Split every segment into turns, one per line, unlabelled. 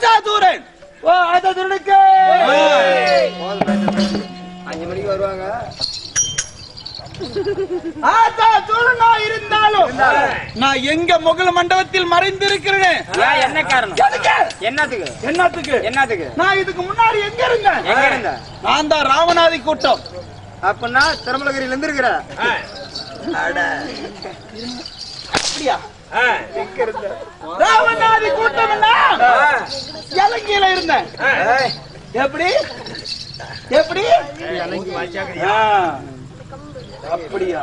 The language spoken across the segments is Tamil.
ஆச்சாதூரன். ஓ ஆச்சாதூரனுக்கு
5 மணிக்கு வருவாங்க.
ஆச்சாதூரனா இருந்தாலும் நான் எங்க முகல் மண்டபத்தில் மறைந்திருக்கிறேன்.
என்ன காரணம்? என்னத்துக்கு?
என்னத்துக்கு?
என்னத்துக்கு?
நான் இதுக்கு முன்னாடி எங்க இருந்தேன்?
எங்க இருந்த?
நான் தான் ராமநாதி கூட்டம்.
அப்படின்னா திருமலகிரியில இருந்து இருக்கிற.
அப்படியா? ராமநாதி கூட்டம் இலங்கையில இருந்தேன். எப்படி எப்படி? அப்படியா?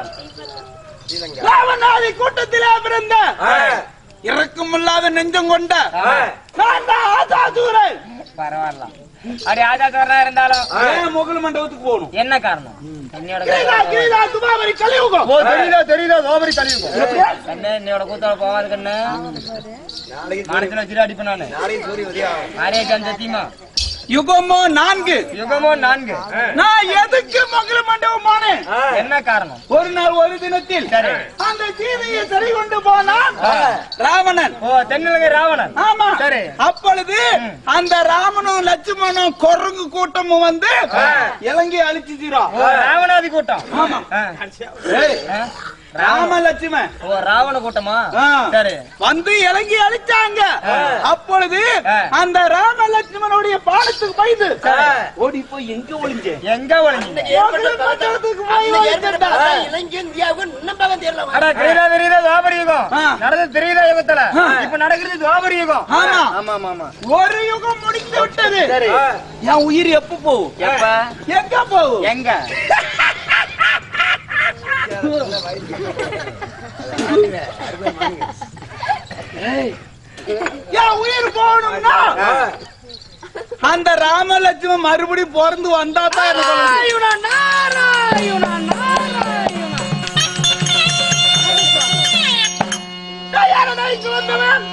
ராமநாதி கூட்டத்திலே பிறந்த இறக்கமில்லாத நெஞ்சம் கொண்ட நான் தான் ஆச்சாதூரன்.
பரவாயில்ல. அடி ஆச்சாதூரனா இருந்தாலும்
முகல் மண்டபத்துக்கு போகணும்.
என்ன காரணம்? என்னோட
துபாபரி கலியுகம்.
தெரியுதா துபாபரி கலியுகம். என்னோட கூத்தால போகாது கண்ணு. நாளைக்கு வச்சுட்டு அடிப்பேன் நானு. நாளைக்கு சத்தியமா
யுகமோ 4.
யுகமோ 4.
நான் எதுக்கு முகல் மண்டபம் போனேன்?
என்ன காரணம்?
ஒரு நாள் ஒரு தினத்தில் அந்த சீதையை சரி கொண்டு போனான் ராவணன்.
ஓ தென்னிலங்கை ராவணன்.
ஆமா
சரி.
அப்பொழுது அந்த ராமனும் லட்சுமணும் குரங்கு கூட்டமும் வந்து இலங்கையை அழிச்சுக்கிறோம்.
ராவணாதி கூட்டம்.
ஆமா ராம லட்சுமன்.
ஓ ராவண கூட்டமா?
சரி. வந்து இலங்கை அழிச்சாங்க. அப்பொழுது அந்த ராம லட்சுமனுடைய பாலத்துக்கு பயந்து ஓடி போய் எங்க ஒளிஞ்ச?
எங்க ஒளிஞ்ச? தெரியுதா யுகத்துல? இப்ப நடக்கிறது துவாபர யுகம்.
ஒரு யுகம் முடிந்து விட்டது. என் உயிர் எப்ப போகும்? எங்க போகும்?
எங்க?
என் உயிர் போகணும்னா அந்த ராமலட்சுமன் மறுபடியும் பிறந்து வந்தா தான் வந்தவன்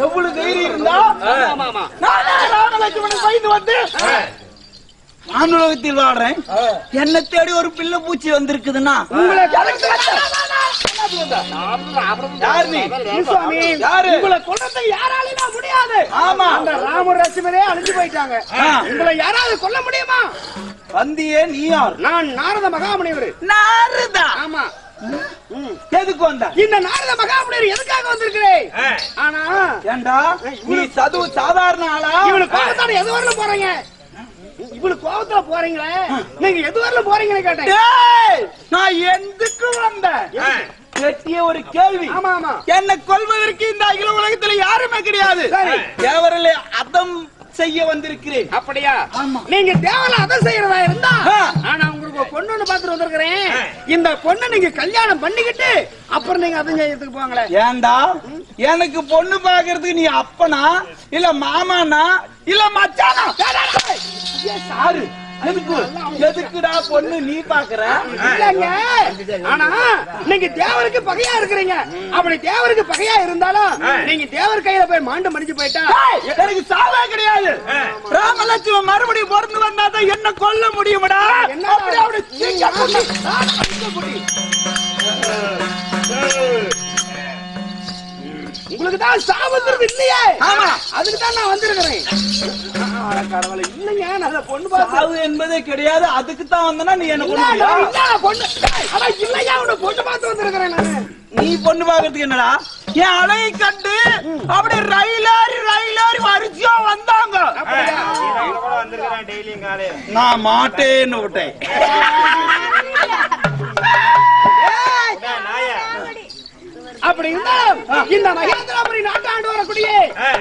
எவ்வளவு தைரியம் இருந்தா ராமலட்சுமணன் பயந்து வந்து வானுலகத்தில் வாழ்றேன். என்ன தேடி ஒரு பிள்ளை பூச்சி வந்திருக்குதுன்னா உங்களை யாராலையும் முடியாது. ஆமா அந்த ராமர் லட்சுமணே அழிஞ்சு போயிட்டாங்க. உங்களை யாராவது கொல்ல முடியுமா? வந்தியே நீ யார்? நான் நாரத மகாமுனிவர். நாரதா? ஆமா. எதுக்கு வந்த? இந்த நாரத மகாமுனிவர் எதுக்காக வந்திருக்கிறேன்? ஆனா ஏண்டா நீ சதுவு சாதாரண ஆளா? இவனுக்கு கோபத்தால எது வரல போறீங்க? இவனுக்கு கோபத்துல போறீங்களே, நீங்க எது வரல போறீங்கன்னு கேட்டேன். நான் எதுக்கு வந்தேன்? கேட்டிய ஒரு கேள்வி. ஆமா ஆமா. என்ன கொல்வதற்கு இந்த அகில உலகத்துல யாருமே கிடையாது. தேவரிலே அதம் செய்ய வந்திருக்கிறேன். அப்படியா? நீங்க தேவல அதம் செய்யறதா இருந்தா ஆனா உங்களுக்கு பொண்ணு பாத்துட்டு வந்திருக்கிறேன். இந்த பொண்ணு நீங்க கல்யாணம் பண்ணிக்கிட்டு அப்புறம் நீங்க அதம் செய்யறதுக்கு போங்களேன். ஏண்டா எனக்கு பொண்ணு பாக்குறதுக்கு நீ அப்பனா இல்ல மாமானா இல்ல மச்சானா? சாரு எதுக்குடா பொண்ணு நீ பாக்குற? ஆனா நீங்க தேவருக்கு பகையா இருக்கிறீங்க. அப்படி தேவருக்கு பகையா இருந்தாலும் நீங்க தேவர் கையில போய் மாண்டு மடிஞ்சு போயிட்டா எனக்கு சாவே கிடையாது. ராமலட்சுமன் மறுபடியும் பிறந்து வந்தாதான் என்ன கொல்ல முடியுமடா? உங்களுக்கு தான் சாபத்துறது இல்லையே. ஆமா அதுக்கு தான் நான் வந்திருக்கிறேன். இல்லைங்க நல்ல பொண்ணு பாத்து என்பதே கிடையாது. அதுக்கு தான் வந்தனா நீ என்ன பொண்ணு இல்லையா? உன்னை பொண்ணு பார்த்து வந்திருக்கிறேன் நானு. நீ பொண்ணு பாக்குறதுக்கு என்னடா? என் அலையை கண்டு அப்படி ரயிலாரி வரிசையா வந்தாங்க. நான் மாட்டேன்னு விட்டேன். அப்படி இருந்தாலும் இந்த மகேந்திராபுரி நாட்டாண்டு வரக்கூடிய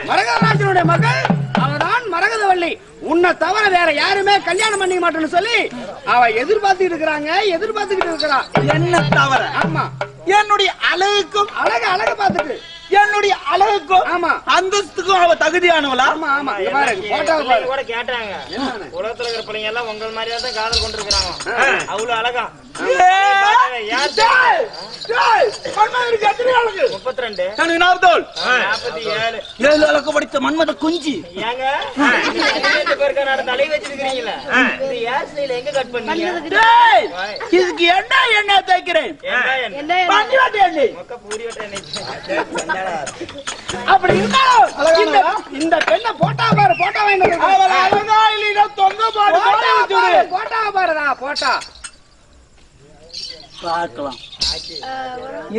மரகதராஜனுடைய மகள் அவதான் மரகதவள்ளி. உன்னை தவிர வேற யாருமே கல்யாணம் பண்ணிக்க மாட்டேன்னு சொல்லி அவ எதிர்பார்த்துட்டு இருக்கிறாங்க. என்ன தவிர? ஆமா என்னுடைய அழகுக்கும் அழக பார்த்துட்டு என்னுடைய அழகுக்கும்
ஆமா
அந்தஸ்துக்கும் அவ தகுதியானவளா?
ஆமா ஆமா இங்க பாரு போட்டோ பாரு
கூட கேட்டாங்க உலகத்துல இருக்கிற பிள்ளைங்க எல்லாம் உங்கள் மாதிரியா தான் காதல் கொண்டிருக்கிறாங்க அவ்வளவு அழகா
எனக்கு
32
47 அழகு படித்த மன்மத குஞ்சி.
ஏங்க பேருக்கான தலை வச்சிருக்கீங்களா இது ஏர் ஸ்டைல் எங்க கட் பண்ணீங்க?
இதுக்கு என்ன தைக்கிறேன்
அப்படி இருந்தாலும் இந்த பெண்ண போட்டா பாரு போட்டா போட்டா பாருடா போட்டா
பார்க்கலாம்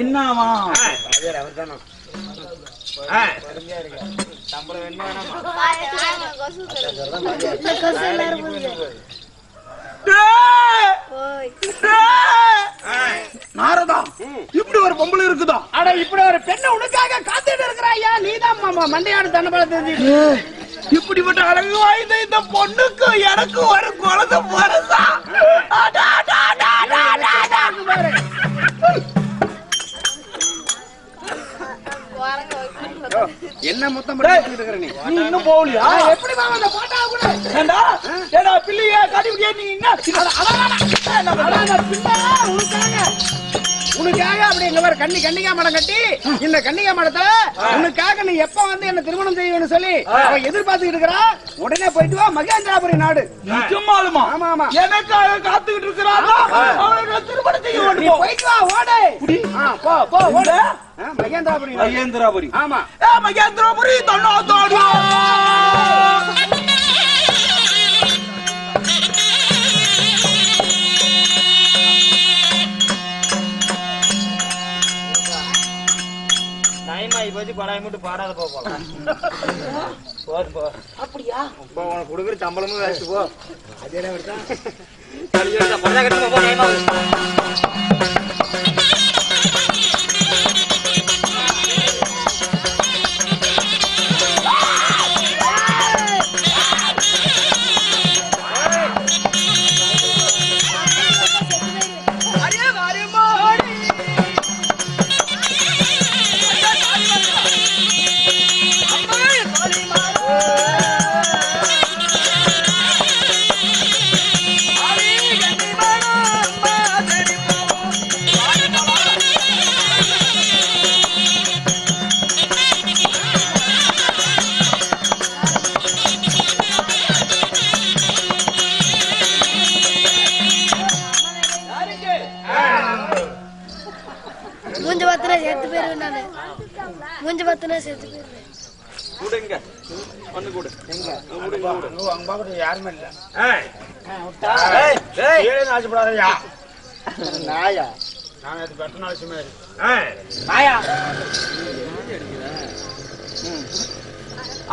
என்னவா நாரதா இப்படி ஒரு பொம்பளை இருக்குதா?
அட இப்படி ஒரு பெண்ணை உனக்காக காத்துட்டு இருக்கிறாயா? நீதான் மண்டையாடு தண்டபல தெரிஞ்சு
இப்படிப்பட்ட அழகு வாய்ந்த இந்த பொண்ணுக்கு எனக்கு ஒரு குழந்தை பிறந்தா
என்ன மொத்தம் இருக்கிற நீ
இன்னும் போகலையா?
எப்படி அந்த போட்டா கூட
பிள்ளைய கடிபிடியா நீ
உனக்காக அப்படி எங்க பாரு கன்னிகா மடம் கட்டி இந்த கன்னிகா மடத்தை உனக்காக நீ எப்ப வந்து என்ன திருமணம் செய்யணும்னு சொல்லி அவ எதிர்பார்த்துக்கிட்டு இருக்கிறா. உடனே போயிட்டு வா மகேந்திராபுரி நாடு.
சும்மாலுமா?
ஆமா ஆமா
எனக்காக காத்துக்கிட்டு இருக்கிறாங்க. திருமணம் செய்ய
நீ போயிட்டு வா ஓடு. போ போ ஓடு. மகேந்திராபுரி ஆமா
மகேந்திராபுரி தன்னோடு
படாய் மட்டும் பாடாத போகலாம்.
அப்படியா?
உனக்கு கொடுக்குற சம்பளமும் வேஸ்ட் போ. அதே
மூஞ்ச பத்தினா சேர்த்து
யாருமே இல்ல நாயா நான் பெட்ட நாளைக்குமே நாயா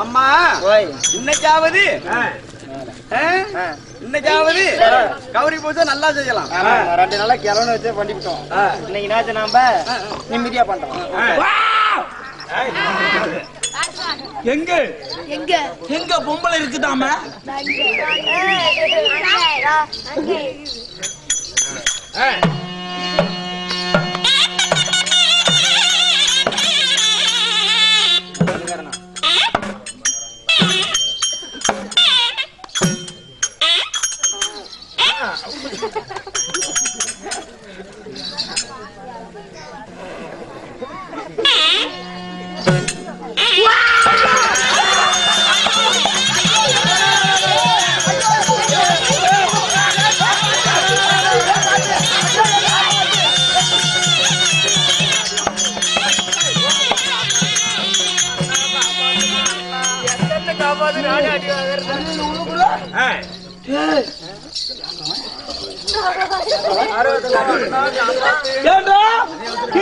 அம்மா இன்னைக்காவது கௌரி பூஜை நல்லா செய்யலாம்.
2 நாளா கிழவனை வச்சே பண்ணிவிட்டோம். இன்னைக்கு நாச்சு நாம நிம்மதியா பண்றோம்.
எங்க எங்க எங்க பொம்பளை இருக்குதாம?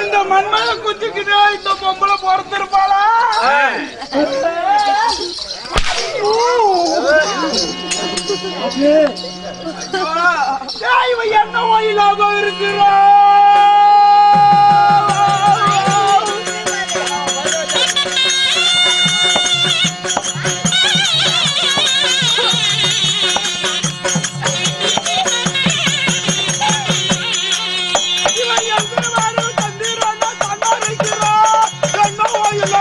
இந்த மண்மல குஞ்சுக்கிட்டு இந்த பொம்பளை பொறுத்திருப்பாளா? என்ன வயலாக இருக்கிறா? வயலாக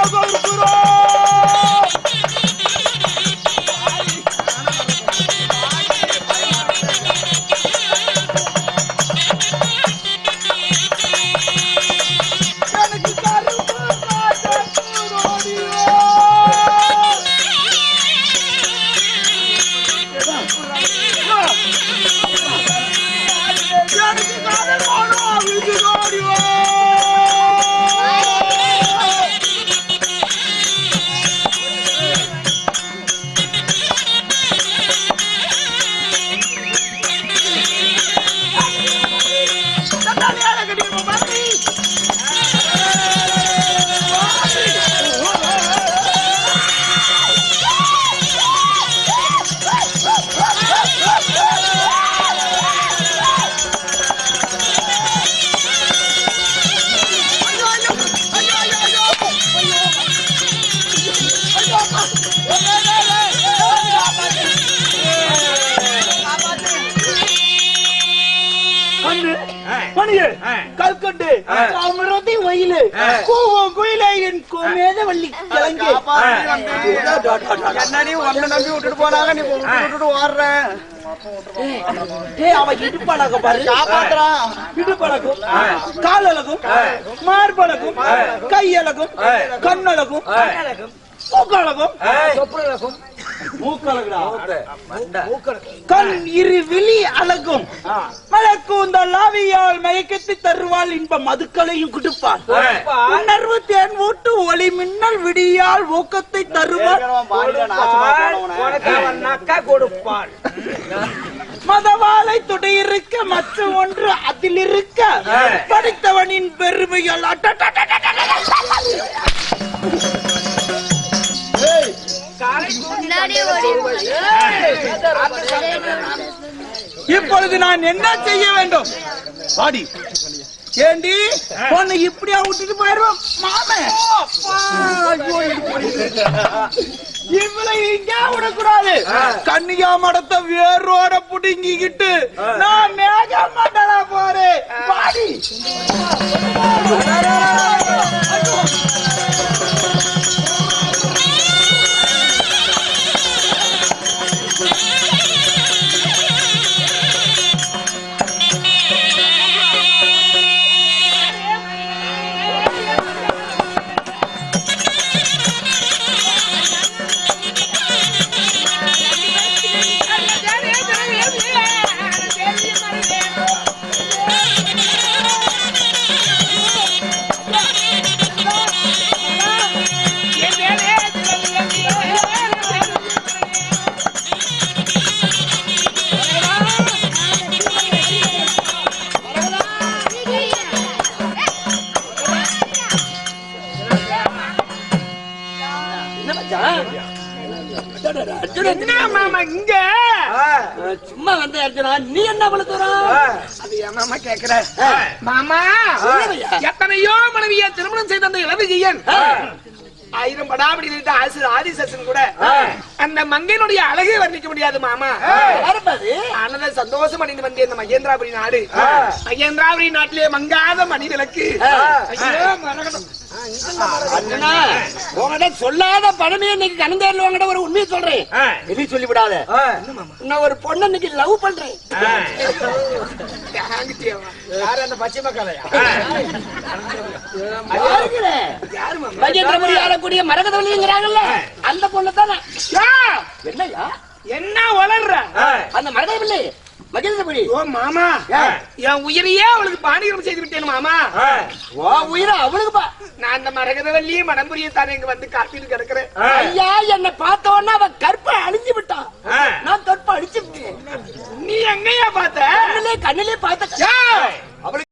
மணியே கல்கண்டு அமரதி வயலு கூவும் குயிலையின் கோமேத வள்ளி கிழங்கு
என்னடி உன்னை நம்பி விட்டுட்டு போனாங்க நீ விட்டுட்டு ஓடுற
அவன் இடுப்பழகம் பாரு காப்பாத்துறான் இடுப்பழகும் காலழகும் மார்பழகும் கையழகும் கண்ணழகும் மூக்கழகும் கண் இரு விழி அழகும் மலக்கூந்தல் ஆவியால் மயக்கத்தை தருவாள் இன்ப மதுக்களையும் கொடுப்பாள் உணர்வு தேன் ஊட்டு ஒளி மின்னல் விடியால் ஊக்கத்தை தருவாள்
கொடுப்பாள்
மதவாளை துடையிருக்க மற்ற ஒன்று அதில் இருக்க படித்தவனின் பெருமையால்
முன்னாடியே ஓடி
இப்பொழுது நான் என்ன செய்ய வேண்டும் வாடி ஏண்டி பொண்ணு இப்படியா விட்டுட்டு போயிருவோம் மாமே இவளை இங்க விடக்கூடாது கன்னிகா மடத்தை வேரோட புடுங்கிக்கிட்டு நான் மேக மண்டல போறேன் வாடி
மாமா இங்க
சும்மா வந்த அர்ஜுனா நீ என்ன பண்ண தூரம்
அது என் மாமா கேக்குற மாமா எத்தனையோ மனைவியை திருமணம் செய்த அந்த இளவரசியன் 1000 படாபடி ஆதிசேஷன் கூட அந்த மங்கையினுடைய அழகை வர்ணிக்க முடியாது மாமா. ஆனந்த சந்தோஷம் அடைந்து வந்தேன் இந்த மகேந்திராபுரி நாடு. மகேந்திராபுரி நாட்டிலே மங்காத மணி விளக்கு.
சொல்லாத பணமே இன்னைக்கு கணந்தேர்ல வாங்கிட்ட ஒரு உண்மையை சொல்றேன். வெளியே சொல்லிவிடாத. நான் ஒரு பொண்ணு இன்னைக்கு லவ் பண்றேன்.
யாரு அந்த பச்சை மக்களையா?
மகேந்திரபுரி ஆளக்கூடிய மரகதவல்லிங்கிறாங்கல்ல அந்த பொண்ணு தானே. என்னையா
என்ன வளர்ற
அந்த மரகதவல்லி மகேந்திரபுரி?
ஓ மாமா, என் உயிரையே அவளுக்கு பாணிகிரம் செய்து விட்டேன் மாமா.
ஓ உயிரை அவளுக்கு
நான் அந்த மரகதவல்லியும் மடம்புரிய தானே இங்க வந்து காப்பீடு கிடக்குறேன்.
ஐயா என்னை பார்த்தவொன்னா அவன் கற்பை அழிஞ்சு விட்டான். நான் கற்பை அழிச்சு விட்டேன்.
நீ எங்கயா பார்த்த?
கண்ணிலே பார்த்த.